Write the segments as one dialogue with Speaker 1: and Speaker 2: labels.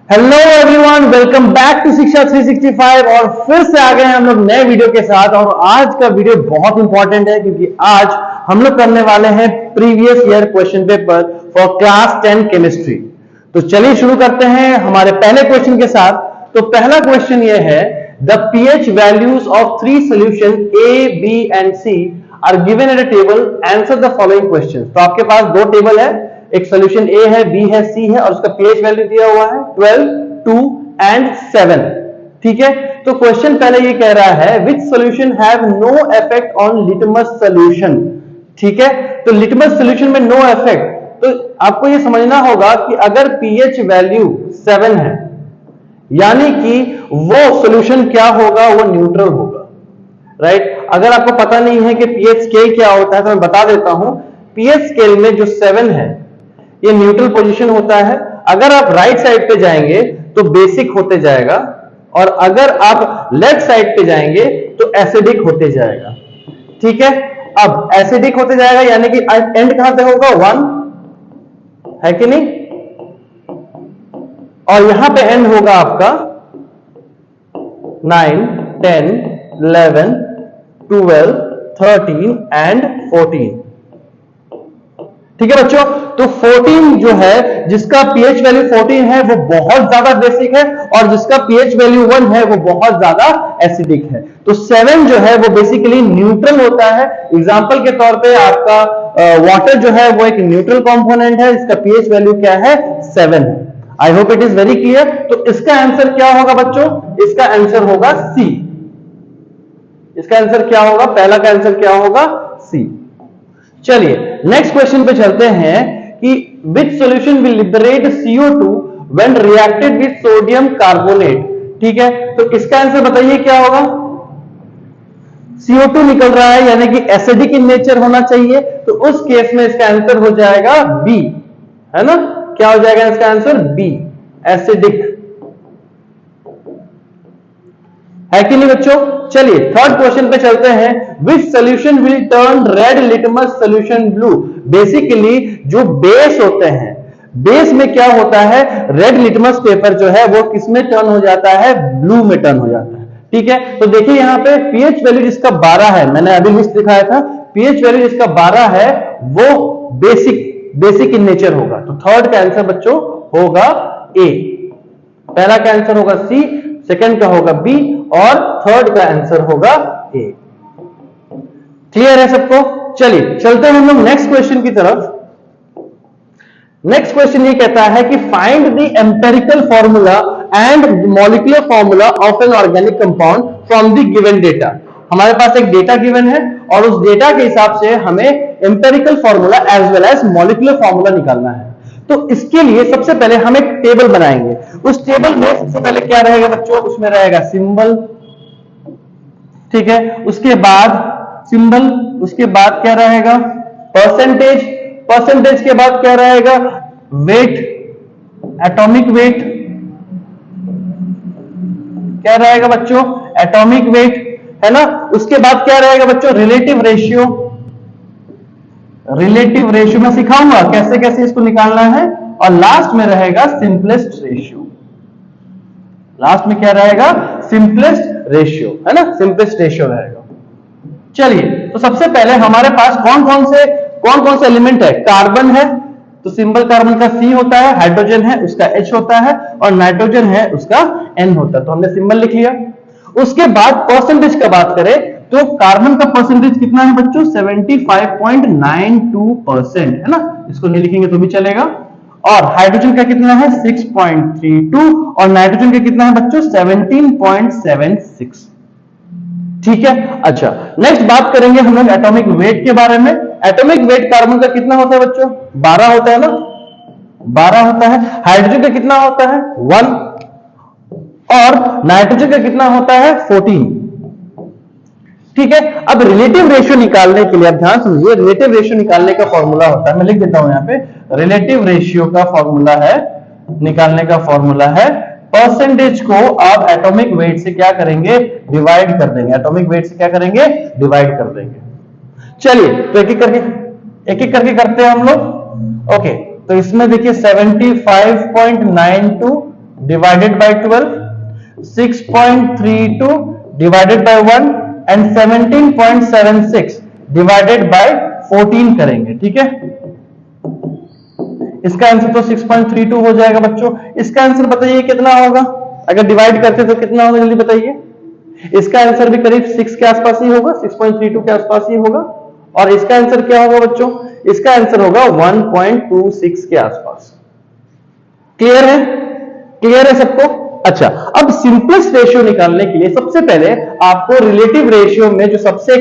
Speaker 1: Hello everyone, welcome back to Shiksha 365। और फिर से आ गए हैं हम लोग नए वीडियो के साथ। और आज का वीडियो बहुत इंपॉर्टेंट है क्योंकि आज हम लोग करने वाले हैं previous year question paper for class 10 chemistry. तो चलिए शुरू करते हैं हमारे पहले क्वेश्चन के साथ। तो पहला क्वेश्चन ये है, the pH values of 3 solution A, B and C are given at a table, answer the following question. तो आपके पास दो टेबल है, एक सॉल्यूशन ए है, बी है, सी है और उसका पीएच वैल्यू दिया हुआ है 12, 2 एंड 7। ठीक है, तो क्वेश्चन पहले ये कह रहा है which solution have no effect on litmus solution. ठीक है, तो लिटमस सॉल्यूशन में नो इफेक्ट, तो आपको ये समझना होगा कि अगर पीएच वैल्यू 7 है यानी कि वो सॉल्यूशन क्या होगा, वो न्यूट्रल होगा। राइट, अगर आपको पता नहीं है कि पीएच स्केल क्या होता है तो मैं बता देता हूं। पीएच स्केल में जो 7 है ये न्यूट्रल पोजीशन होता है। अगर आप राइट साइड पे जाएंगे तो बेसिक होते जाएगा और अगर आप लेफ्ट साइड पे जाएंगे तो एसिडिक होते जाएगा। ठीक है, अब एसिडिक होते जाएगा यानी कि एंड कहां पे होगा, 1 है कि नहीं, और यहां पे एंड होगा आपका 9, 10, 11, 12, 13 एंड 14। ठीक है बच्चों, तो 14 जो है, जिसका पीएच वैल्यू 14 है वो बहुत ज्यादा बेसिक है और जिसका पीएच वैल्यू 1 है वो बहुत ज्यादा एसिडिक है। तो 7 जो है वो बेसिकली न्यूट्रल होता है। एग्जांपल के तौर पे आपका वाटर जो है वो एक न्यूट्रल कंपोनेंट है, इसका पीएच वैल्यू क्या है, 7 है। आई hope it is very clear. तो इसका आंसर क्या होगा बच्चों, इसका आंसर होगा सी। इसका आंसर क्या होगा, पहला का आंसर क्या होगा, सी। चलिए नेक्स्ट क्वेश्चन पे चलते हैं कि which solution will liberate CO2 when reacted with sodium carbonate. ठीक है, तो इसका आंसर बताइए क्या होगा। CO2 निकल रहा है यानी कि एसिडिक इन नेचर होना चाहिए, तो उस केस में इसका आंसर हो जाएगा बी, है ना। क्या हो जाएगा इसका आंसर, बी, एसिडिक, है कि नहीं बच्चों। चलिए थर्ड क्वेश्चन पे चलते हैं, which solution will turn red litmus solution blue. Basically जो बेस होते हैं, बेस में क्या होता है, रेड लिटमस पेपर जो है वो किसमें टर्न हो जाता है, ब्लू में टर्न हो जाता है। ठीक है, तो देखिए यहां पे पीएच वैल्यू जिसका 12 है, मैंने अभी लिस्ट दिखाया था, पीएच वैल्यू जिसका 12 है वो बेसिक इन नेचर होगा। तो थर्ड का आंसर बच्चों होगा ए, पहला का आंसर होगा सी, सेकंड का होगा बी और थर्ड का आंसर होगा ए। क्लियर है सबको। चलिए चलते हैं हम लोग नेक्स्ट क्वेश्चन की तरफ। नेक्स्ट क्वेश्चन ये कहता है कि find the empirical formula and molecular formula of an organic compound from the given data. हमारे पास एक डेटा गिवन है और उस डेटा के हिसाब से हमें empirical formula as well as molecular formula निकालना है। तो इसके लिए सबसे पहले हम एक टेबल बनाएंगे। उस टेबल में सबसे पहले क्या रहेगा बच्चों, उसमें रहेगा सिंबल। ठीक है, उसके बाद सिंबल, उसके बाद क्या रहेगा, परसेंटेज, परसेंटेज के बाद क्या रहेगा, वेट, एटॉमिक वेट, क्या रहेगा बच्चों, एटॉमिक वेट, है ना। उसके बाद क्या रहेगा बच्चों, रिलेटिव रेशियो। रिलेटिव रेशियो में सिखाऊंगा कैसे कैसे इसको निकालना है। और लास्ट में रहेगा सिंपलेस्ट रेशियो। लास्ट में क्या रहेगा, सिंपलेस्ट रेशियो, है ना, सिंपलेस्ट रेशियो रहेगा। चलिए तो सबसे पहले हमारे पास कौन कौन से एलिमेंट है, कार्बन है तो सिंबल कार्बन का C होता है, हाइड्रोजन है उसका H होता है और नाइट्रोजन है उसका N होता है। तो हमने सिंबल लिख लिया। उसके बाद परसेंटेज का बात करें तो कार्बन का परसेंटेज कितना है बच्चों, 75.92%, है ना, इसको नहीं लिखेंगे तो भी चलेगा। और हाइड्रोजन का कितना है, 6.32 और नाइट्रोजन का कितना है बच्चों, 17.76। ठीक है, अच्छा नेक्स्ट बात करेंगे हम लोग एटॉमिक वेट के बारे में। एटॉमिक वेट कार्बन का कितना होता है बच्चों, 12 होता है ना, 12 होता है। हाइड्रोजन का कितना होता है, 1 और नाइट्रोजन का कितना होता है, 14। ठीक है, अब रिलेटिव रेशियो निकालने के लिए आप ध्यान समझिए, रिलेटिव रेशियो निकालने का फॉर्मूला होता है, मैं लिख देता हूं यहां पे, रिलेटिव रेशियो का फॉर्मूला है, निकालने का फॉर्मूला है, परसेंटेज को आप एटॉमिक वेट से क्या करेंगे, डिवाइड कर देंगे। एटॉमिक वेट से क्या करेंगे, डिवाइड कर देंगे। चलिए तो एक एक करके करते हैं हम लोग। ओके, तो इसमें देखिए 75.92 divided by 12, 6.32 divided by 1 and 17.76 divided by 14 करेंगे। ठीक है, इसका आंसर तो 6.32 हो जाएगा बच्चों। इसका आंसर बताइए कितना होगा, अगर डिवाइड करते तो कितना होगा, जल्दी बताइए। इसका आंसर भी करीब 6 के आसपास ही होगा, 6.32 के आसपास ही होगा। और इसका आंसर क्या होगा बच्चों, इसका आंसर होगा 1.26 के आसपास। क्लियर है, क्लियर है सबको? अच्छा, अब सिंपलेस्ट रेशियो निकालने के लिए सबसे पहले आपको रिलेटिव रेशियो में जो सबसे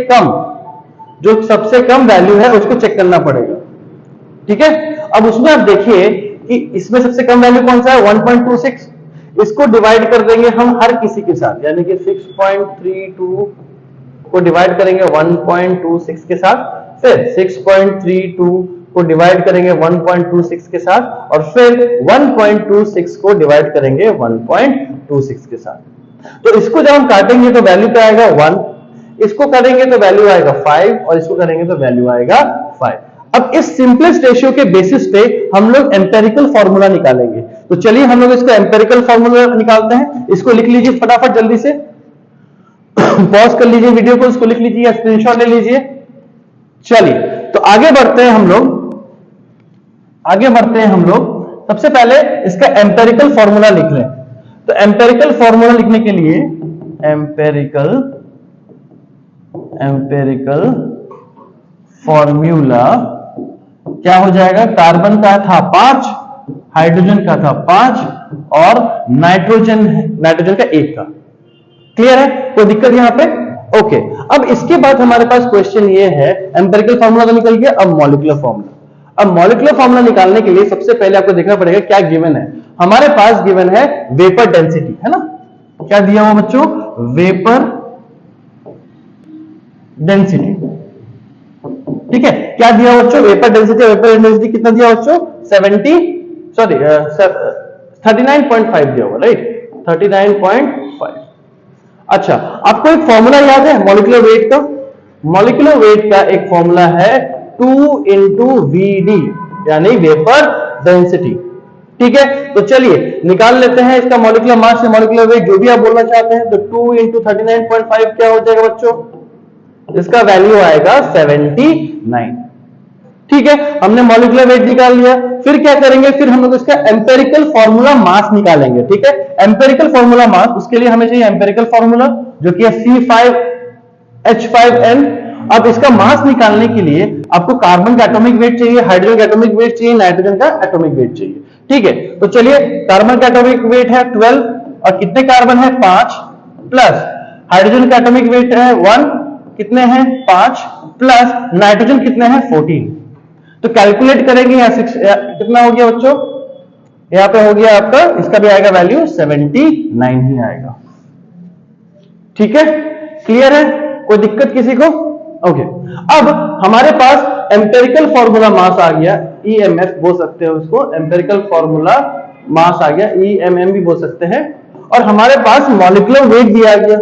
Speaker 1: कम वैल्यू है उसको चेक करना पड़ेगा। ठीक है, अब उसमें आप देखिए कि इसमें सबसे कम वैल्यू कौन सा है, 1.26। इसको डिवाइड कर देंगे हम हर किसी के साथ, यानी कि 6.32 को डिवाइड करेंगे 1.26 के साथ, फिर 6.32 को डिवाइड करेंगे 1.26 के साथ, और फिर 1.26 को डिवाइड करेंगे 1.26 के साथ। तो इसको जब हम काटेंगे तो वैल्यू क्या आएगा 1, इसको करेंगे तो वैल्यू आएगा 5, और इसको करेंगे तो वैल्यू आएगा 5। अब इस सिंपलेस्ट रेशियो के बेसिस पे हम लोग एम्पेरिकल फॉर्मूला निकालेंगे। तो चलिए हम लोग इसको एम्पेरिकल फॉर्मूला निकालते हैं। इसको लिख लीजिए फटाफट जल्दी से, पॉज कर लीजिए वीडियो को, इसको लिख लीजिए, स्क्रीनशॉट ले लीजिए। चलिए तो आगे बढ़ते हैं हम लोग। सबसे पहले इसका एम्पेरिकल फॉर्मूला लिख लें। तो एम्पेरिकल फॉर्मूला लिखने के लिए एम्पेरिकल फॉर्मूला क्या हो जाएगा, कार्बन का था 5, हाइड्रोजन का था 5 और नाइट्रोजन का 1 था। क्लियर है, कोई दिक्कत यहां पे? ओके, अब इसके बाद हमारे पास क्वेश्चन ये है, एम्पेरिकल फॉर्मूला तो निकल गया, अब मॉलिक्यूलर फॉर्मूला। अब मॉलिक्यूलर फॉर्मूला निकालने के लिए सबसे पहले आपको देखना पड़ेगा क्या गिवन है। हमारे पास गिवन है वेपर डेंसिटी, है ना? क्या दिया हुआ बच्चों, वेपर डेंसिटी। ठीक है, क्या दिया बच्चों, वेपर डेंसिटी कितना दिया बच्चों, 39.5 दिया हुआ, राइट, 39.5। अच्छा, आपको एक फॉर्मूला याद है मॉलिक्यूलर वेट का? मॉलिक्यूलर वेट का एक फॉर्मूला है 2 into VD, यानी वेपर डेंसिटी। ठीक है, तो चलिए निकाल लेते हैं इसका मॉलिक्यूलर मास या मॉलिक्यूलर वेट, जो भी आप बोलना चाहते हैं। तो 2 into 39.5 क्या हो जाएगा बच्चों, इसका वैल्यू आएगा 79। ठीक है, हमने मॉलिक्यूलर वेट निकाल लिया। फिर क्या करेंगे, फिर हम लोग इसका एम्पेरिकल फॉर्मूला मास निकालेंगे। ठीक है, एम्पेरिकल फॉर्मूला मास, उसके लिए हमें चाहिए एम्पेरिकल फॉर्मूला जो कि है C5H5N। अब इसका मास निकालने के लिए आपको कार्बन का एटॉमिक वेट चाहिए, हाइड्रोजन का एटॉमिक वेट चाहिए, नाइट्रोजन का एटॉमिक वेट चाहिए। ठीक है, तो चलिए कार्बन का एटॉमिक वेट है 12 और कितने कार्बन है 5, प्लस हाइड्रोजन का एटॉमिक वेट है 1, कितने हैं 5, प्लस नाइट्रोजन कितने हैं 14। तो कैलकुलेट करेंगे यहां कितना हो गया बच्चों, यहां पे हो गया आपका, इसका भी आएगा वैल्यू 79 ही आएगा। ठीक है, क्लियर है, कोई दिक्कत किसी को? ओके, अब हमारे पास एम्पेरिकल फॉर्मूला मास आ गया, EMF बोल सकते हैं उसको, एम्पेरिकल फॉर्मूला मास आ गया, EMM भी बोल सकते हैं। और हमारे पास मॉलिक्यूलर वेट भी आ गया।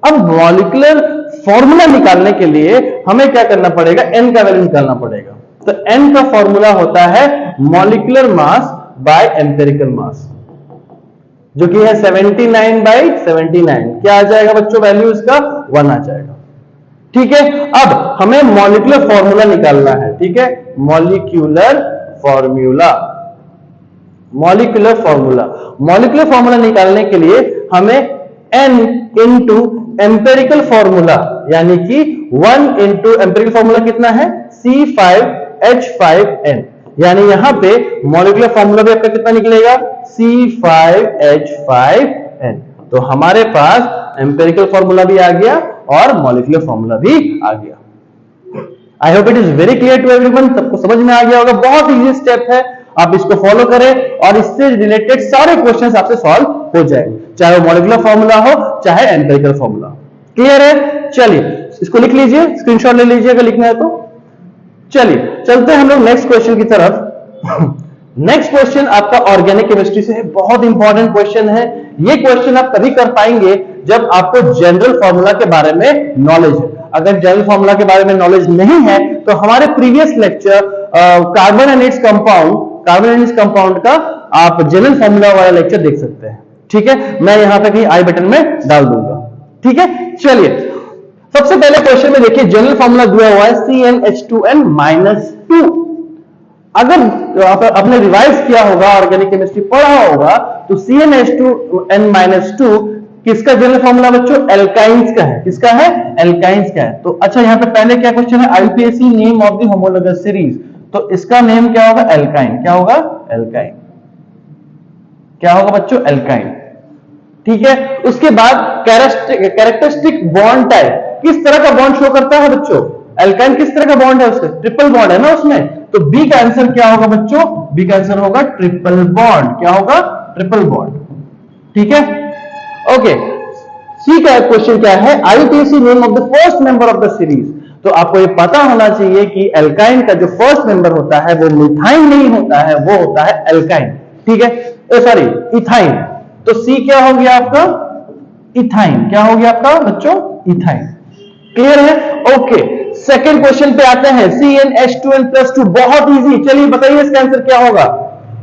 Speaker 1: अब मॉलिक्यूलर फॉर्मूला निकालने के लिए हमें क्या करना पड़ेगा, N का वैल्यू निकालना पड़ेगा। तो N का फॉर्मूला होता है मॉलिक्यूलर मास बाय एम्पेरिकल मास, जो कि है 79/79। क्या आ जाएगा बच्चों वैल्यू, इसका 1 आ जाएगा। ठीक है, अब हमें मॉलिक्यूलर फॉर्मूला निकालना है। ठीक है, मॉलिक्यूलर फॉर्मूला निकालने के लिए हमें N इंटू एम्पेरिकल फॉर्मूला, यानी कि 1 इंटू एम्पेरिकल फॉर्मूला कितना है C5H5N, यानी यहां पे मॉलिक्यूलर फॉर्मूला भी आपका कितना निकलेगा C5H5N। तो हमारे पास एम्पेरिकल फॉर्मूला भी आ गया और मॉलिक्यूलर फॉर्मूला भी आ गया। I hope it is very clear to everyone, सबको समझ में आ गया होगा। बहुत इजी स्टेप है, आप इसको फॉलो करें और इससे रिलेटेड सारे क्वेश्चंस आपसे सॉल्व हो जाएंगे, चाहे वो मॉलिक्यूलर फॉर्मूला हो चाहे एम्पेरिकल फॉर्मूला। क्लियर है, चलिए इसको लिख लीजिए, स्क्रीनशॉट ले लीजिए अगर लिखना है तो। चलिए चलते हैं हम लोग नेक्स्ट क्वेश्चन की तरफ। नेक्स्ट क्वेश्चन आपका ऑर्गेनिक केमिस्ट्री से है, बहुत इंपॉर्टेंट क्वेश्चन है। ये क्वेश्चन आप तभी कर पाएंगे जब आपको जनरल फॉर्मूला के बारे में नॉलेज है। अगर जनरल फॉर्मूला के बारे में नॉलेज नहीं है तो हमारे previous lecture carbon and its compound का आप जनरल फॉर्मूला वाला लेक्चर देख सकते हैं। ठीक है, मैं यहां पे कहीं आई बटन में डाल दूंगा। ठीक है, चलिए सबसे पहले क्वेश्चन में देखिए जनरल फॉर्मूला दिया हुआ है CnH2n-2। अगर आपने रिवाइज किया होगा, ऑर्गेनिक केमिस्ट्री पढ़ा होगा, तो CnH2n-2 किसका जनरल फॉर्मूला बच्चों? एल्काइंस का है। किसका है? एल्काइंस का है। तो अच्छा यहां पे पहले क्या क्वेश्चन है? IUPAC name of the homologous series, तो इसका नेम क्या होगा? एल्काइन। क्या होगा? एल्काइन। क्या होगा बच्चों? एल्काइन। ठीक है, उसके बाद कैरेक्टरिस्टिक बॉन्ड टाइप, किस तरह का बॉन्ड शो करता है बच्चों? एल्काइन किस तरह का बॉन्ड है? उसका ट्रिपल बॉन्ड है ना उसमें, तो बी का आंसर क्या होगा बच्चों? बी का आंसर होगा ट्रिपल बॉन्ड। क्या होगा? Triple bond. ठीक है, ओके। सी का क्वेश्चन क्या है? IUPAC name of the first member of the series. तो आपको ये पता होना चाहिए कि एल्काइन का जो फर्स्ट मेंबर होता है वो मिथाइन नहीं होता है, वो होता है एल्काइन। ठीक है, सॉरी इथाइन। तो सी क्या हो गया आपका? इथाइन। क्या हो गया आपका बच्चों? इथाइन। क्लियर है? ओके, सेकंड क्वेश्चन पे आते हैं। CnH2n+2, बहुत इजी। चलिए बताइए इसका आंसर क्या होगा?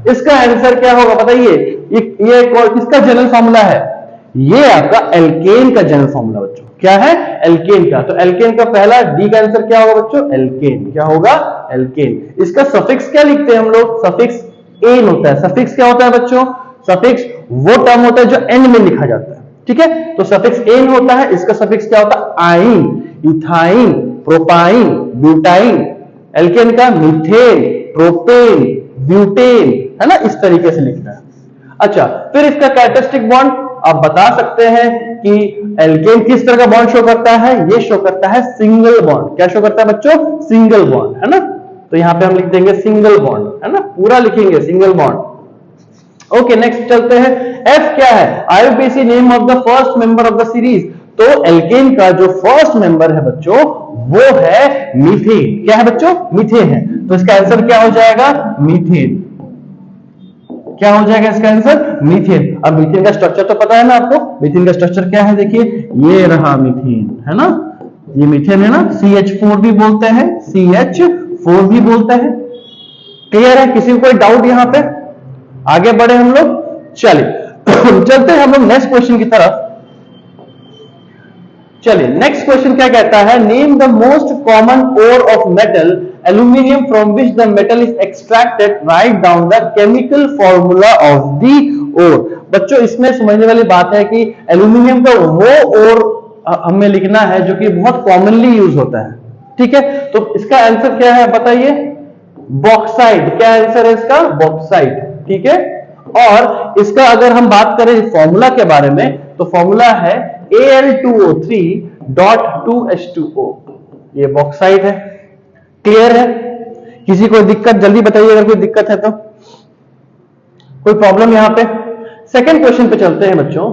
Speaker 1: इसका आंसर क्या होगा बताइए? ये किसका जनरल फॉर्मूला है? ये आपका एल्केन का जनरल फॉर्मूला बच्चों। क्या है? एल्केन का। तो एल्केन का पहला डी का आंसर क्या होगा बच्चों? एल्केन। क्या होगा? एल्केन। इसका सफिक्स क्या लिखते हैं हम लोग? सफिक्स एन होता है। सफिक्स क्या होता है बच्चों? सफिक्स वो टर्म होता है जो एंड में लिखा जाता है। ठीक है, तो सफिक्स एन होता है, इसका सफिक्स क्या होता है? आइन, इथाइन, प्रोपाइन, ब्यूटाइन। एल्केन का मीथेन, प्रोपेन, ब्यूटेन, है ना, इस तरीके से लिखना है। अच्छा, फिर इसका कैरेक्टरिस्टिक बॉन्ड आप बता सकते हैं कि एल्केन किस तरह का बॉन्ड शो करता है? ये शो करता है सिंगल बॉन्ड। क्या शो करता है बच्चों? सिंगल बॉन्ड, है ना। तो यहां पे हम लिख देंगे सिंगल बॉन्ड, है ना, पूरा लिखेंगे सिंगल बॉन्ड। ओके, नेक्स्ट चलते हैं। एफ क्या है? IUPAC name of the first member of the series. तो एल्केन का जो फर्स्ट मेंबर है बच्चों वो है मीथेन। क्या है बच्चों? मीथेन है। तो इसका आंसर क्या हो जाएगा? मीथेन। क्या हो जाएगा इसका आंसर? मीथेन। अब मीथेन का स्ट्रक्चर तो पता है ना आपको? मीथेन का स्ट्रक्चर क्या है? देखिए ये रहा मीथेन, है ना, ये मीथेन है ना। CH4 भी बोलते हैं, CH4 भी बोलते हैं। क्लियर है? किसी को कोई डाउट यहां पे? आगे बढ़े हम लोग। चलिए चलते हैं हम लोग नेक्स्ट क्वेश्चन की तरफ। चलिए नेक्स्ट क्वेश्चन क्या कहता है? Name the most common ore of metal aluminium from which the metal is extracted, write down the chemical formula of the ore. बच्चों इसमें समझने वाली बात है कि एल्यूमिनियम का वो ओर हमें लिखना है जो कि बहुत कॉमनली यूज होता है। ठीक है, तो इसका आंसर क्या है बताइए? बॉक्साइट। क्या आंसर है इसका? बॉक्साइट। ठीक है, और इसका अगर हम बात करें फॉर्मूला के बारे में तो फॉर्मूला है Al2O3.2H2O। ये बॉक्साइट है। क्लियर है? किसी को दिक्कत जल्दी बताइए अगर कोई दिक्कत है तो, कोई प्रॉब्लम यहां पे? सेकंड क्वेश्चन पे चलते हैं बच्चों।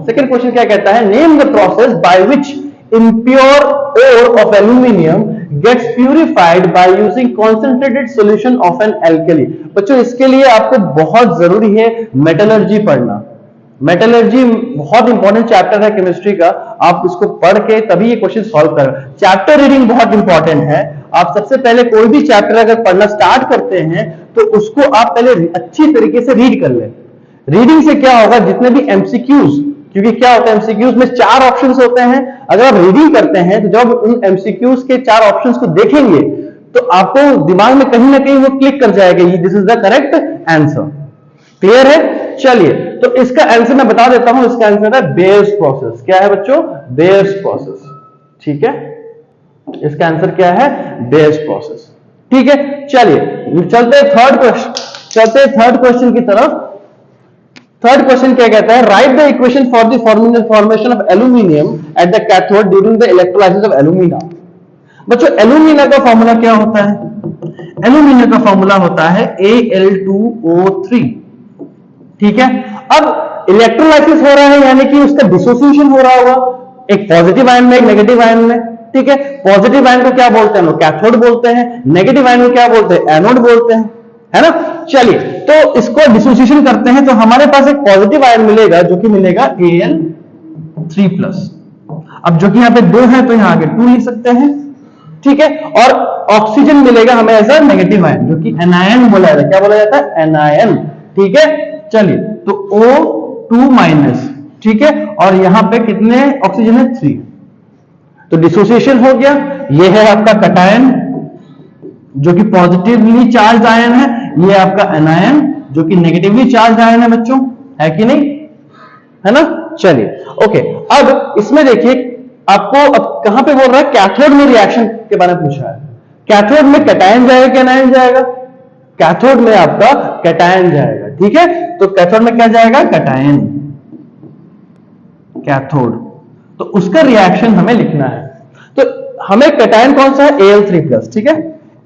Speaker 1: सेकंड क्वेश्चन क्या कहता है? Name the process by which impure ore of aluminium gets purified by using concentrated solution of an alkali। बच्चों इसके लिए आपको बहुत जरूरी है मेटलर्जी पढ़ना। मेटलर्जी बहुत इंपॉर्टेंट चैप्टर है केमिस्ट्री का। आप इसको पढ़ के तभी ये क्वेश्चन सॉल्व कर। चैप्टर रीडिंग बहुत इंपॉर्टेंट है। आप सबसे पहले कोई भी चैप्टर अगर पढ़ना स्टार्ट करते हैं तो उसको आप पहले अच्छी तरीके से रीड कर लें। रीडिंग से क्या होगा? जितने भी एमसीक्यूज, क्योंकि क्या होता है एमसीक्यूज में 4 ऑप्शंस होते हैं, अगर आप रीडिंग करते हैं तो जब उन एमसीक्यूज के 4 ऑप्शंस को देखेंगे तो आपको दिमाग में कहीं ना कहीं वो क्लिक कर जाएगा, this is the correct answer. Clear है? चलिए तो इसका आंसर मैं बता देता हूं। इसका आंसर है बेयर्स प्रोसेस। क्या है बच्चों? Bears process. ठीक है, इसका आंसर क्या है? Bears process. ठीक है, चलिए चलते हैं थर्ड क्वेश्चन की तरफ। थर्ड क्वेश्चन क्या कहता है? Right the equation for the formation of aluminium at the cathode during the electrolysis of alumina. बच्चों एल्यूमिना का फॉर्मूला क्या होता है? एल्यूमिना का फॉर्मूला होता है Al2O3। ठीक है, अब इलेक्ट्रोलाइसिस हो रहा है यानी कि उसका डिसोसिएशन हो रहा होगा, एक पॉजिटिव आयन में एक नेगेटिव आयन में। ठीक है, पॉजिटिव आयन को क्या बोलते हैं? कैथोड बोलते हैं। नेगेटिव आयन को क्या बोलते हैं? एनोड बोलते हैं, है ना। चलिए तो इसको डिसोसिएशन करते हैं तो हमारे पास एक पॉजिटिव आयन मिलेगा जो कि मिलेगा Al3+। अब जो कि यहां पे 2 है तो यहां आगे 2 लिख सकते हैं। ठीक है, और ऑक्सीजन मिलेगा हमें एज अ नेगेटिव आयन जो कि एनायन बोला जाता है। क्या बोला जाता है? एनायन। ठीक है। चलिए, तो O2 माइनस, ठीक है, और यहां पे कितने ऑक्सीजन है? 3। तो डिसोसिएशन हो गया। ये है आपका कटायन जो कि पॉजिटिवली चार्ज आयन है, ये आपका एनायन जो कि नेगेटिवली चार्ज आयन है बच्चों, है कि नहीं, है ना। चलिए ओके, अब इसमें देखिए आपको अब कहां पे बोल रहा है, कैथोड में रिएक्शन के बारे में पूछा है। कैथोड में कैटायन जाएगा कि एनायन जाएगा? कैथोड में आपका कैटायन जाएगा, ठीक है। तो कैथोड में क्या जाएगा? Cation, cathode. तो उसका रिएक्शन हमें लिखना है। तो हमें कैटायन कौन सा है? Al3+, ठीक है,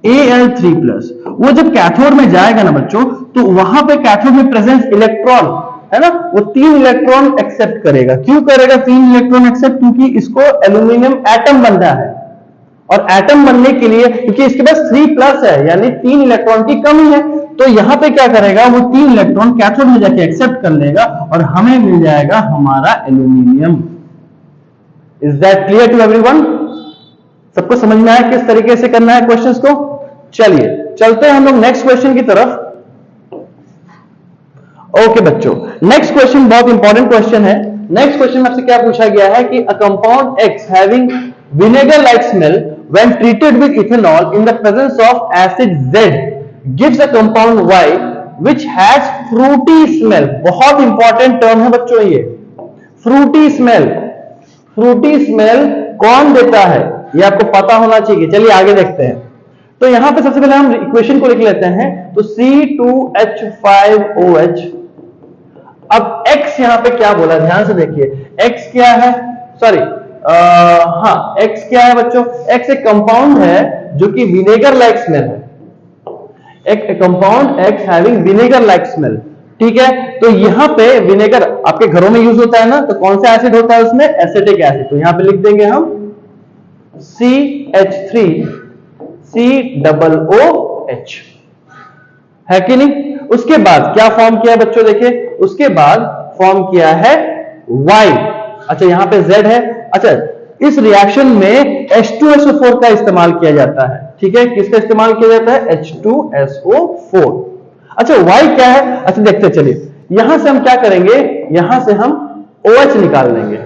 Speaker 1: Al3+। वो जब कैथोड में जाएगा ना बच्चों, तो वहां पे कैथोड में प्रेजेंट इलेक्ट्रॉन है ना, वो 3 इलेक्ट्रॉन एक्सेप्ट करेगा। क्यों करेगा 3 इलेक्ट्रॉन एक्सेप्ट? क्योंकि इसको एल्यूमिनियम एटम बनना है, और एटम बनने के लिए क्योंकि इसके पास 3+ है, यानी 3 इलेक्ट्रॉन की कमी है, तो यहां पे क्या करेगा, वो 3 इलेक्ट्रॉन कैथोड में जाके एक्सेप्ट कर लेगा और हमें मिल जाएगा हमारा aluminium. Is that clear to everyone? सबको समझ में आया किस तरीके से करना है क्वेश्चंस को? चलिए चलते हैं हम लोग नेक्स्ट क्वेश्चन की तरफ। ओके बच्चों, नेक्स्ट क्वेश्चन बहुत इंपॉर्टेंट क्वेश्चन है। नेक्स्ट क्वेश्चन में आपसे क्या पूछा गया है कि a compound X having vinegar like smell when treated with ethanol in the presence of acid Z gives a compound Y which has Frooti smell. बहुत इंपॉर्टेंट टर्म है बच्चों ये, फ्रूटी स्मेल। फ्रूटी स्मेल कौन देता है, ये आपको पता होना चाहिए। चलिए आगे देखते हैं। तो यहां पे सबसे पहले हम इक्वेशन को लिख लेते हैं। तो C2H5OH। अब X यहां पे क्या बोला, ध्यान से देखिए। X क्या है? सॉरी, हाँ, X क्या है बच्चों? X एक कंपाउंड है जो कि विनेगर लाइक स्मेल है। एक compound X having vinegar like smell, ठीक है। तो यहां पे विनेगर आपके घरों में यूज होता है ना, तो कौन सा एसिड होता है उसमें? Acetic acid. तो यहां पे लिख देंगे हम CH3COOH, है कि नहीं। उसके बाद क्या फॉर्म किया बच्चों? देखिए, उसके बाद फॉर्म किया है Y। अच्छा, यहां पे Z है। अच्छा, इस रिएक्शन में H2SO4 का इस्तेमाल किया जाता है, ठीक है। किसका इस्तेमाल किया जाता है? H2SO4। अच्छा, Y क्या है? अच्छा देखते चलिए, यहां से हम क्या करेंगे, यहां से हम OH निकाल लेंगे,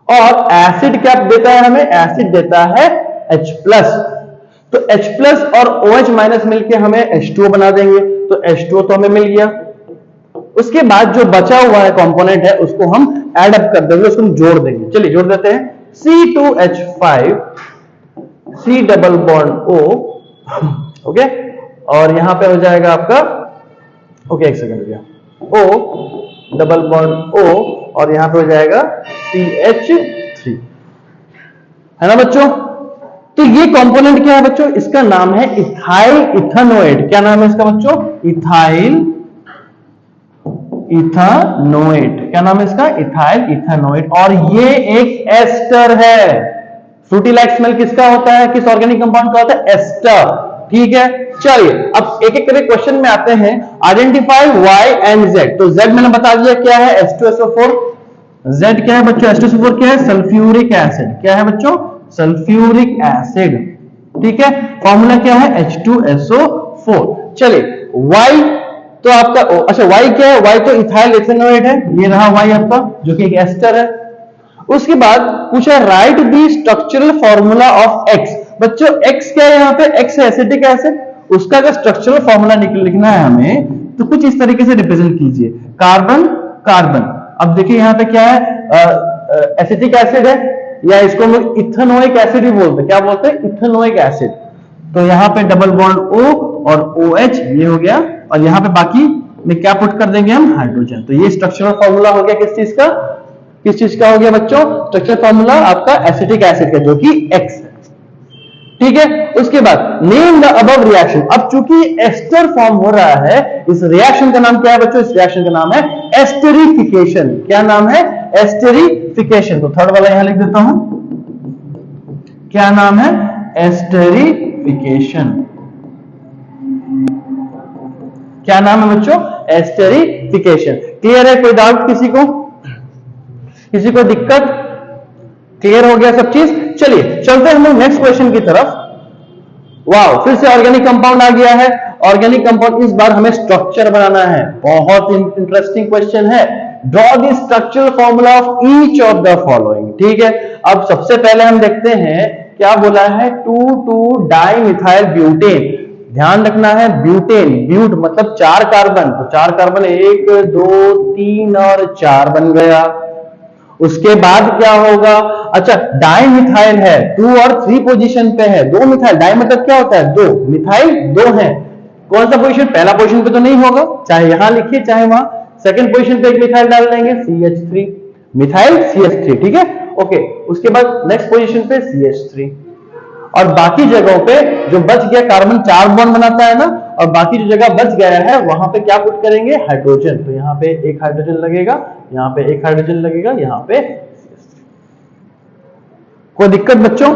Speaker 1: और एसिड क्या देता है हमें? एसिड देता है H+। तो H+ और OH माइनस मिलके हमें H2O बना देंगे। तो H2O तो हमें मिल गया। उसके बाद जो बचा हुआ है कंपोनेंट है, उसको हम ऐड अप कर देंगे, उसको हम जोड़ देंगे। चलिए जोड़ देते हैं। C2H5 C double bond O, okay, और यहां पे हो जाएगा आपका, ओके एक सेकंड भैया, O डबल बॉन्ड O, और यहां पे हो जाएगा CH3, है ना बच्चों। तो ये कंपोनेंट क्या है बच्चों? इसका नाम है इथाइल इथेनोएट। क्या नाम है इसका बच्चों? Ethyl ethanoate. क्या नाम है इसका? Ethyl ethanoate. और ये एक एस्टर है। फ्रूटी लाइक स्मेल किसका होता है? किस ऑर्गेनिक कंपाउंड का होता है? एस्टर, ठीक है। चलिए अब एक एक करके क्वेश्चन में आते हैं। Identify Y and Z। तो Z मैंने बता दिया क्या है, H2SO4। Z क्या है बच्चों? H2SO4 क्या है? Sulphuric acid. क्या है बच्चों? सल्फ्यूरिक एसिड, ठीक है। फॉर्मूला क्या है? H2SO4। चलिए Y तो आपका, अच्छा Y क्या है? Y तो इथाइल इथेनोएट है। ये रहा Y आपका, जो कि एक एस्टर है। उसके बाद पूछा right the structural formula of X। बच्चों X क्या है यहाँ पे? X है एसिटिक एसिड। उसका अगर स्ट्रक्चरल फॉर्मूला लिखना है हमें, तो कुछ इस तरीके से रिप्रेजेंट कीजिए। Carbon carbon. अब देखिए यहाँ पे क्या है, एसिटिक एसिड है, या इसको हम इथेनोइक एसिड भी बोलते हैं। क्या बोलते हैं? Ethanoic acid. तो यहाँ पे डबल बॉन्ड O और OH, ये हो गया, और यहाँ पे बाकी में क्या पुट कर देंगे हम? हाइड्रोजन। तो ये स्ट्रक्चरल फॉर्मूला हो गया किस चीज का? किस चीज का हो गया बच्चों? स्ट्रक्चरल फॉर्मूला आपका एसिटिक एसिड का, जो कि X है, ठीक है। उसके बाद नेम द अबव रिएक्शन। अब चूंकि एस्टर फॉर्म हो रहा है, इस रिएक्शन का नाम क्या है बच्चों? इस रिएक्शन का नाम है एस्टेरिफिकेशन। क्या नाम है? एस्टेरिफिकेशन। तो थर्ड वाला यहां लिख देता हूं। क्या नाम है? एस्टेरिफिकेशन। क्या नाम है बच्चों? एस्टेरिफिकेशन। क्लियर है? कोई डाउट किसी को? किसी को दिक्कत? क्लियर हो गया सब चीज? चलिए चलते हैं हम लोग नेक्स्ट क्वेश्चन की तरफ। वाह, फिर से ऑर्गेनिक कंपाउंड आ गया है। ऑर्गेनिक कंपाउंड, इस बार हमें स्ट्रक्चर बनाना है। बहुत इंटरेस्टिंग क्वेश्चन है। Draw the structural formula of each of the following. ठीक है, अब सबसे पहले हम देखते हैं क्या बोला है, 2,2-डाइमिथाइल ब्यूटेन। ध्यान रखना है, ब्यूटेन, ब्यूट मतलब 4 कार्बन, तो 4 कार्बन 1 2 3 और 4 बन गया। उसके बाद क्या होगा, अच्छा डाइमिथाइल है, 2 और 3 पोजीशन पे है। 2 मिथाइल, डाइ मतलब क्या होता है 2, मिथाइल 2 है। कौन सा पोजीशन, पहला पोजीशन पे तो नहीं होगा, चाहे यहां लिखिए चाहे वहां। सेकंड पोजीशन पे एक मिथाइल डाल देंगे, CH3, मिथाइल CH3। ठीक है, ओके। उसके बाद नेक्स्ट पोजीशन पे CH3, और बाकी जगहों पे जो बच गया, कार्बन 4 बॉन्ड बनाता है ना, और बाकी जो जगह बच गया है वहां पे क्या पुट करेंगे, हाइड्रोजन। तो यहाँ पे एक हाइड्रोजन लगेगा, यहाँ पे एक हाइड्रोजन लगेगा, यहाँ पे। कोई दिक्कत बच्चों?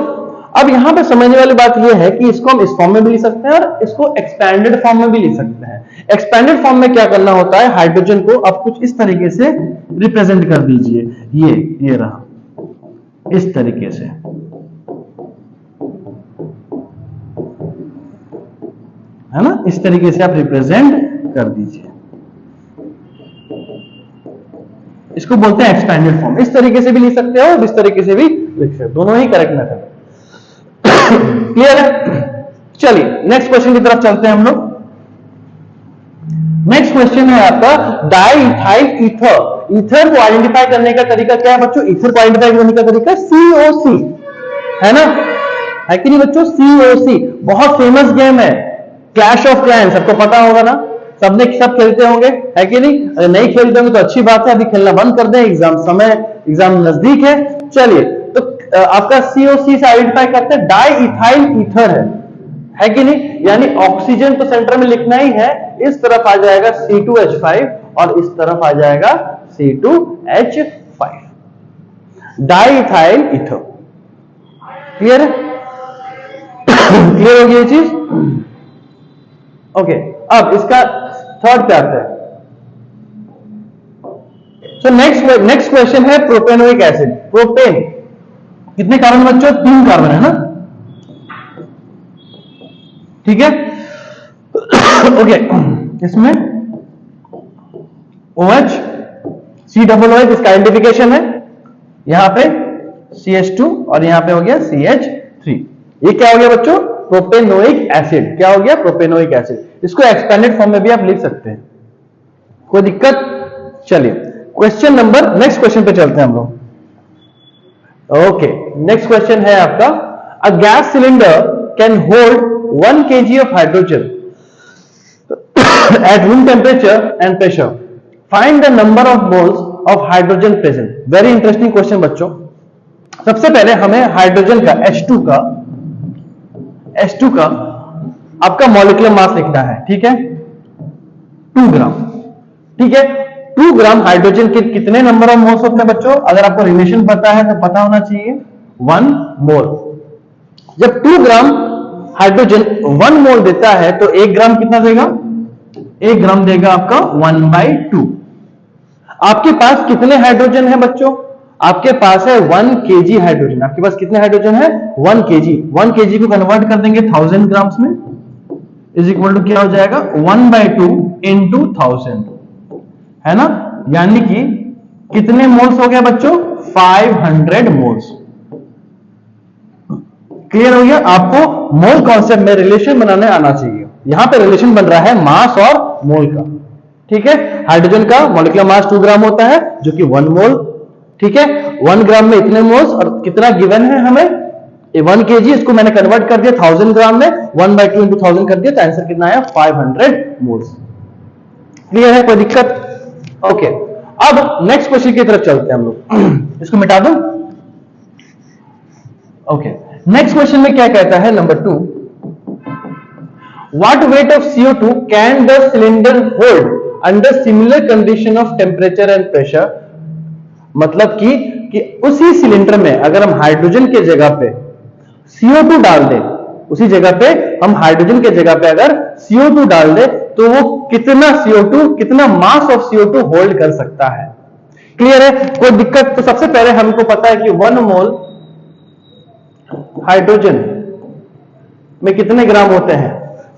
Speaker 1: अब यहां पे समझने वाली बात यह है कि इसको हम इस फॉर्म में भी लिख सकते हैं और इसको एक्सपैंडेड फॉर्म में भी लिख सकते हैं। एक्सपैंडेड फॉर्म में क्या करना होता है, हाइड्रोजन को आप कुछ इस तरीके से रिप्रेजेंट कर दीजिए, ये रहा, इस तरीके से, है ना, इस तरीके से आप रिप्रेजेंट कर दीजिए। इसको बोलते हैं एक्सपैंडेड फॉर्म। इस तरीके से भी लिख सकते हो और इस तरीके से भी लिख सकते हो, दोनों ही करेक्ट मेथड। क्लियर है? चलिए नेक्स्ट क्वेश्चन की तरफ चलते हैं हम लोग। नेक्स्ट क्वेश्चन है आपका डाइइथाइल ईथर। ईथर को आइडेंटिफाई करने का तरीका क्या है बच्चों? ईथर को आइडेंटिफाई करने का तरीका COC, है ना, है कि नहीं बच्चों? COC बहुत फेमस गेम है, क्लैश ऑफ क्लैंस, सबको पता होगा ना, सबने सब खेलते होंगे, है कि नहीं? अगर नहीं खेलते होंगे तो अच्छी बात है, अभी खेलना बंद कर दें, एग्जाम नजदीक है। चलिए, तो आपका COC से आइडेंटिफाई करते हैं, डाइइथाइल ईथर है कि नहीं? यानी ऑक्सीजन तो सेंटर में लिखना ही है, इस तरफ आ जाएगा C2H5 और इस तरफ आ जाएगा C2H5, डाइइथाइल ईथर। क्लियर है? क्लियर हो गई ये चीज? ओके, अब इसका थर्ड क्या आता है? सो नेक्स्ट क्वेश्चन है प्रोपेनोइक एसिड। प्रोपेन कितने कार्बन बच्चों? 3 कार्बन, है ना? ठीक है, ओके। इसमें OH, COOH इसका आइडेंटिफिकेशन है, यहां पे CH2 और यहां पे हो गया CH3। ये क्या हो गया बच्चों? Propanoic acid. क्या हो गया? Propanoic acid. इसको एक्सपेंडेड फॉर्म में भी आप लिख सकते हैं, कोई दिक्कत? चलिए क्वेश्चन नंबर, नेक्स्ट क्वेश्चन पे चलते हैं हम लोग। ओके, नेक्स्ट क्वेश्चन है आपका, a gas cylinder can hold 1 kg of hydrogen at room temperature and pressure. Find the number of moles of hydrogen present. Very interesting question बच्चों। सबसे पहले हमें हाइड्रोजन का H2 का आपका मॉलिक्यूलर मास लिखना है, ठीक है, 2 ग्राम। ठीक है, 2 ग्राम हाइड्रोजन के कितने नंबर ऑफ मोल्स होते हैं बच्चों? अगर आपको रिलेशन पता है तो पता होना चाहिए 1 मोल। जब 2 ग्राम हाइड्रोजन 1 मोल देता है तो 1 ग्राम कितना देगा? 1 ग्राम देगा आपका 1/2। आपके पास कितने हाइड्रोजन है बच्चों? आपके पास है 1 kg हाइड्रोजन। आपके पास कितने हाइड्रोजन है? 1 kg। 1 kg को कन्वर्ट कर देंगे 1000 ग्राम्स में, इज इक्वल टू क्या हो जाएगा? 1/2 इंटू 1000, है ना? यानी कि कितने मोल्स हो गया बच्चों? 500 मोल्स। क्लियर हो गया? आपको मोल कॉन्सेप्ट में रिलेशन बनाने आना चाहिए। यहां पे रिलेशन बन रहा है मास और मोल का, ठीक है। हाइड्रोजन का मॉलिक्यूलर मास 2 ग्राम होता है, जो कि 1 मोल, ठीक है। 1 ग्राम में इतने मोल्स, और कितना गिवन है हमें? 1 kg, इसको मैंने कन्वर्ट कर दिया 1000 ग्राम में, 1/2 इंटू 1000 कर दिया, तो आंसर कितना आया? 500 मोल्स। क्लियर है? कोई दिक्कत? ओके, अब नेक्स्ट क्वेश्चन की तरफ चलते हैं हम लोग। इसको मिटा दूं? ओके, नेक्स्ट क्वेश्चन में क्या कहता है, number 2, what weight of CO2 can the cylinder hold under similar condition of temperature and pressure? मतलब कि उसी सिलेंडर में अगर हम हाइड्रोजन के जगह पे CO2 डाल दें, उसी जगह पे हम हाइड्रोजन के जगह पे अगर CO2 डाल दें, तो वो कितना CO2, कितना मास ऑफ CO2 होल्ड कर सकता है? क्लियर है? कोई दिक्कत? तो सबसे पहले हमको पता है कि 1 मोल हाइड्रोजन में कितने ग्राम होते हैं?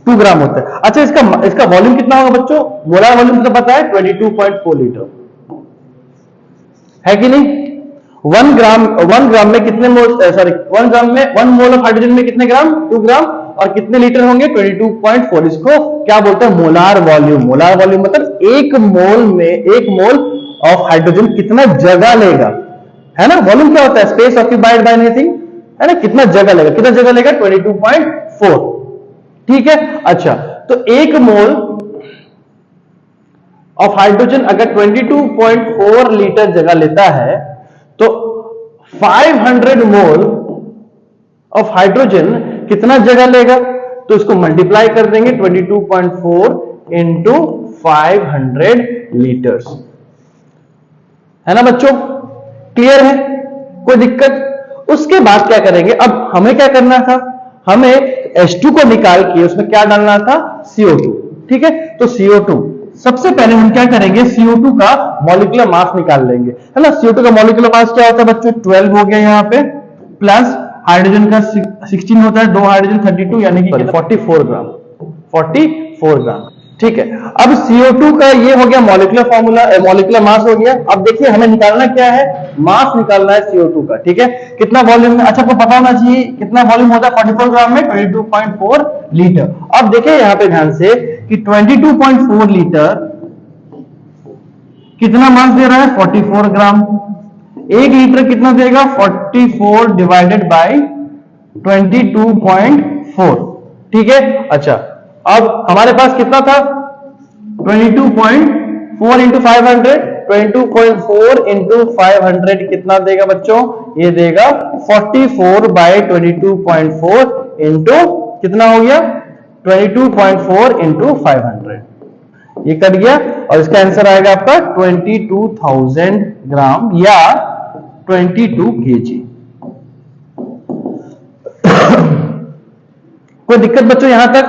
Speaker 1: 2 ग्राम होते हैं। अच्छा, इसका वॉल्यूम कितना होगा बच्चों? मोलार वॉल्यूम तो पता है 22.4 लीटर है कि नहीं? 1 ग्राम में कितने मोल, सॉरी 1 ग्राम में 1 मोल ऑफ हाइड्रोजन में कितने ग्राम? 2 ग्राम। और कितने लीटर होंगे? 22.4। इसको क्या बोलते हैं? Molar volume. मोलार वॉल्यूम मतलब एक मोल ऑफ हाइड्रोजन कितना जगह लेगा, है ना? वॉल्यूम क्या होता है? स्पेस ऑक्यूपाइड बाय एनीथिंग, है ना? कितना जगह लेगा? 22.4, ठीक है। अच्छा, तो एक मोल ऑफ हाइड्रोजन अगर 22.4 लीटर जगह लेता है तो 500 मोल ऑफ हाइड्रोजन कितना जगह लेगा? तो इसको मल्टीप्लाई कर देंगे 22.4 इंटू 500 लीटर्स, है ना बच्चों? क्लियर है? कोई दिक्कत? उसके बाद क्या करेंगे? अब हमें क्या करना था? हमें H2 को निकाल के उसमें क्या डालना था? CO2, ठीक है। तो CO2 सबसे पहले हम क्या करेंगे? CO2 का मॉलिक्यूलर मास निकाल लेंगे, है ना? CO2 का मॉलिक्यूलर मास क्या होता है बच्चों? 12 हो गया यहाँ पे, प्लस हाइड्रोजन का 16 होता है, 2 हाइड्रोजन 32 यानी कि 44 ग्राम, 44 ग्राम, ठीक है। अब CO2 का ये हो गया मॉलिक्यूलर फॉर्मूला, मॉलिक्यूलर मास हो गया। अब देखिए हमें निकालना क्या है? मास निकालना है CO2 का, ठीक है। कितना वॉल्यूम में? अच्छा, आपको पता होना चाहिए कितना वॉल्यूम होता है 44 ग्राम में? 22.4 लीटर। अब देखिए यहां पे ध्यान से कि 22.4 लीटर कितना मास दे रहा है? 44 ग्राम। 1 लीटर कितना देगा? 44 डिवाइडेड बाय 22.4, ठीक है। अच्छा, अब हमारे पास कितना था? 22.4 इंटू 500, 22.4 इंटू 500 कितना देगा बच्चों? ये देगा 44 बाय 22.4 इंटू कितना हो गया? 22.4 इंटू 500, ये कट गया और इसका आंसर आएगा आपका 22,000 ग्राम या 22 kg। कोई दिक्कत बच्चों? यहां तक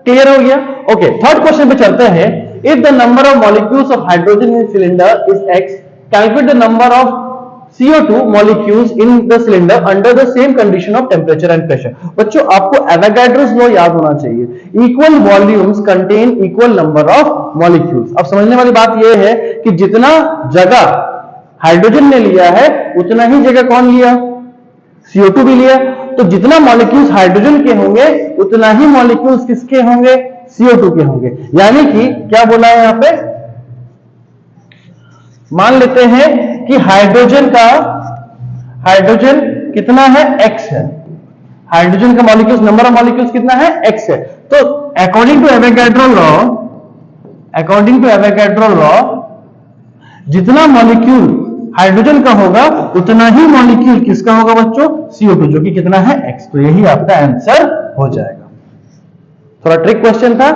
Speaker 1: क्लियर हो गया? ओके, थर्ड क्वेश्चन पे चलते हैं। If the number of molecules of hydrogen in cylinder is x, calculate the number of CO2 molecules in the cylinder under the same condition of temperature and pressure। बच्चों आपको Avogadro's law याद होना चाहिए। Equal volumes contain equal number of molecules. अब समझने वाली बात यह है कि जितना जगह हाइड्रोजन ने लिया है उतना ही जगह कौन लिया? CO2 भी लिया। तो जितना मॉलिक्यूल्स हाइड्रोजन के होंगे उतना ही मॉलिक्यूल्स किसके होंगे? CO2 के होंगे। यानी कि क्या बोला है यहां पे? मान लेते हैं कि हाइड्रोजन कितना है? X है। हाइड्रोजन का मॉलिक्यूल्स, नंबर ऑफ मॉलिक्यूल्स कितना है? X है। तो अकॉर्डिंग टू एवोगाड्रो लॉ जितना मॉलिक्यूल हाइड्रोजन का होगा उतना ही मॉलिक्यूल किसका होगा बच्चों? CO2, जो कि कितना है? X। तो यही आपका आंसर हो जाएगा। थोड़ा ट्रिक क्वेश्चन था,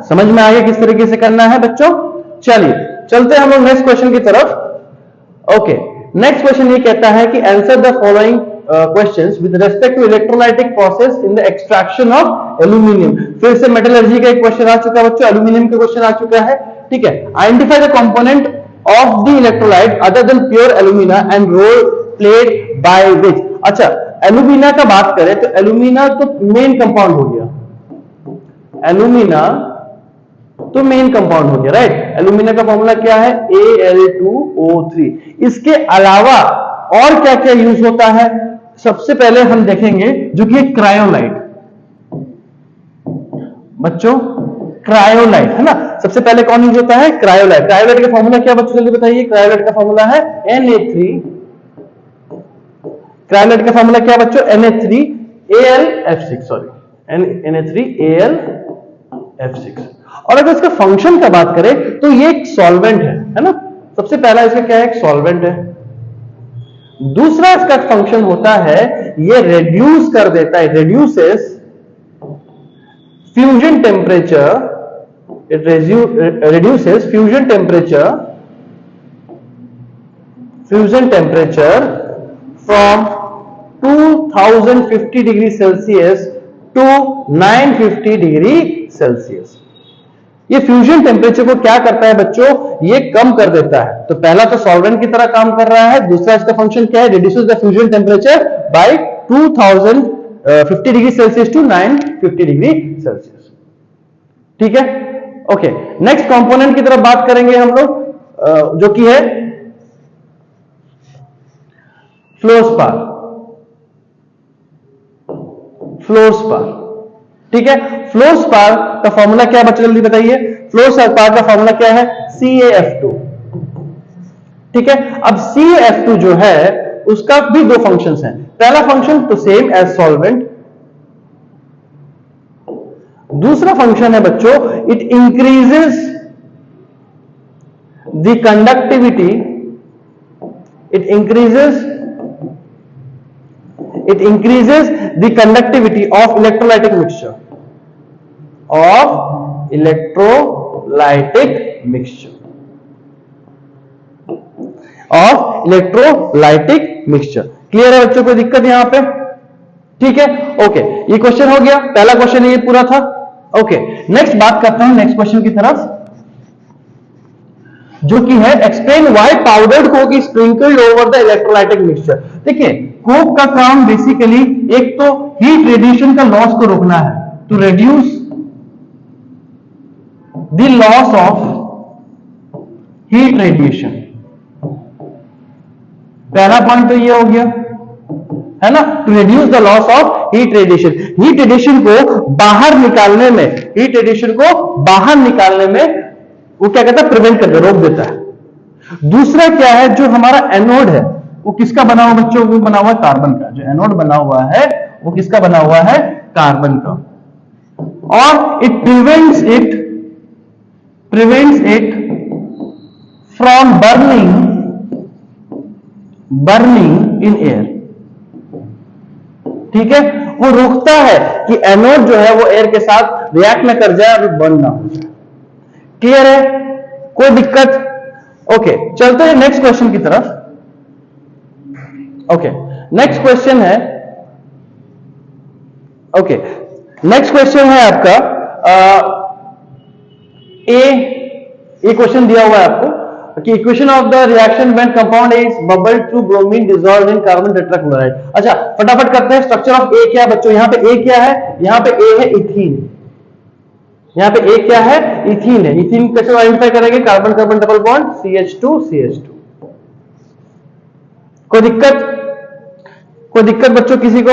Speaker 1: समझ में आ गया किस तरीके से करना है बच्चों? चलिए चलते हैं हम लोग नेक्स्ट क्वेश्चन की तरफ। ओके, नेक्स्ट क्वेश्चन ये कहता है कि answer the following questions with respect to electrolytic process in the extraction of aluminium. फिर से मेटलर्जी का एक क्वेश्चन आ चुका है बच्चों, एल्यूमिनियम का क्वेश्चन आ चुका है, ठीक है। Identify the component of the electrolyte other than pure alumina and role played by which। अच्छा, एल्यूमिना का बात करें तो एल्यूमिना तो मेन कंपाउंड हो गया, एल्यूमिना तो मेन कंपाउंड हो गया, राइट। एल्यूमिना का फॉर्मूला क्या है? Al2O3। इसके अलावा और क्या क्या यूज होता है? सबसे पहले हम देखेंगे जो कि क्रायोलाइट बच्चों, क्रायोलाइट है ना। सबसे पहले कौन यूज होता है? क्रायोलाइट। क्रायोलाइट का फॉर्मूला क्या बच्चों जल्दी बताइए? क्रायोलाइट का फॉर्मूला है Na3। क्रायोलाइट का फॉर्मूला क्या बच्चों? Na3Al F6, sorry Na3Al F6। और अगर इसका फंक्शन का बात करें तो ये एक सॉल्वेंट है ना। सबसे पहला इसका क्या है? एक सॉल्वेंट है। दूसरा इसका फंक्शन होता है ये रिड्यूस कर देता है, reduces fusion temperature, it reduces fusion temperature from 2050 degree Celsius to 950 degree Celsius। ये फ्यूजन टेम्परेचर को क्या करता है बच्चों? ये कम कर देता है। तो पहला तो सॉल्वेंट की तरह काम कर रहा है, दूसरा इसका फंक्शन क्या है? Reduces the fusion temperature by 50 degree Celsius to 950 degree Celsius. ठीक है, ओके। नेक्स्ट कंपोनेंट की तरफ बात करेंगे हम लोग, जो कि है फ्लोरस्पार। फ्लोरस्पार, ठीक है। फ्लोरस्पार का फॉर्मूला क्या है बच्चों, जल्दी बताइए। फ्लोरस्पार का फॉर्मूला क्या है? CaF2। ठीक है, अब CaF2 जो है उसका भी दो फंक्शंस हैं। पहला फंक्शन तो सेम एज सॉल्वेंट, दूसरा फंक्शन है बच्चों, it increases the conductivity, it increases the conductivity of electrolytic mixture, clear है बच्चों, कोई दिक्कत यहां पे? ठीक है, ओके। ये क्वेश्चन हो गया, पहला क्वेश्चन ये पूरा था। ओके, नेक्स्ट बात करता हूं नेक्स्ट क्वेश्चन की तरफ, जो कि है explain why powdered Coke is sprinkled over the electrolytic mixture. देखिए, कोक का काम बेसिकली एक तो हीट रेडिएशन का लॉस को रोकना है, to reduce the loss of heat radiation. पहला पॉइंट तो ये हो गया, है ना, to reduce the loss of heat radiation. Heat radiation को बाहर निकालने में वो क्या कहता है? प्रिवेंट कर दे, रोक देता है। दूसरा क्या है, जो हमारा एनोड है वो किसका बना हुआ बच्चों? वो बना हुआ है कार्बन का। जो एनोड बना हुआ है वो किसका बना हुआ है? कार्बन का। और it prevents it from burning in air. ठीक है, वो रोकता है कि एनोड जो है वो एयर के साथ रिएक्ट न कर जाए और बर्न ना हो जाए। क्लियर है, कोई दिक्कत? ओके, चलते हैं नेक्स्ट क्वेश्चन की तरफ। ओके, नेक्स्ट क्वेश्चन है, ओके, नेक्स्ट क्वेश्चन है आपका ये क्वेश्चन दिया हुआ है आपको कि equation of the reaction when compound is bubble to bromine dissolve in carbon tetrachloride. अच्छा, फटाफट करते हैं। स्ट्रक्चर ऑफ ए क्या है बच्चों? यहां पे ए क्या है? यहां पे ए है इथीन। यहां पे ए क्या है? इथीन है। इथीन कैसे आइडेंटिफाई करेंगे? Carbon carbon double bond CH2 कोई दिक्कत बच्चों किसी को?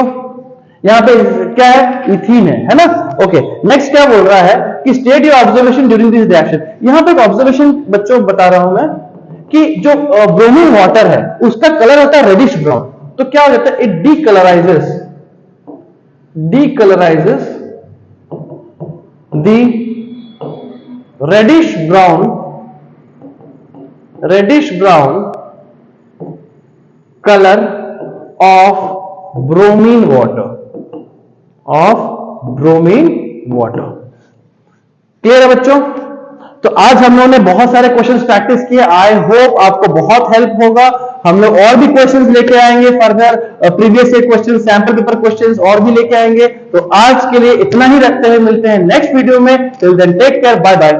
Speaker 1: यहां पे क्या है? इथीन है ना? ओके, नेक्स्ट क्या बोल रहा है कि state your observation during this reaction. यहां पे एक ऑब्जर्वेशन बच्चों बता रहा हूं मैं कि जो ब्रोमीन वाटर है उसका कलर होता है रेडिश ब्राउन। तो क्या हो जाता है? It decolourises the reddish brown color of bromine water। Clear है बच्चों? तो आज हम लोगों ने बहुत सारे क्वेश्चंस प्रैक्टिस किए। आई होप आपको बहुत हेल्प होगा। हम लोग और भी क्वेश्चंस लेके आएंगे, further previous year question, sample paper questions और भी लेके आएंगे। तो आज के लिए इतना ही रखते हैं, मिलते हैं नेक्स्ट वीडियो में। Till then take care, bye bye.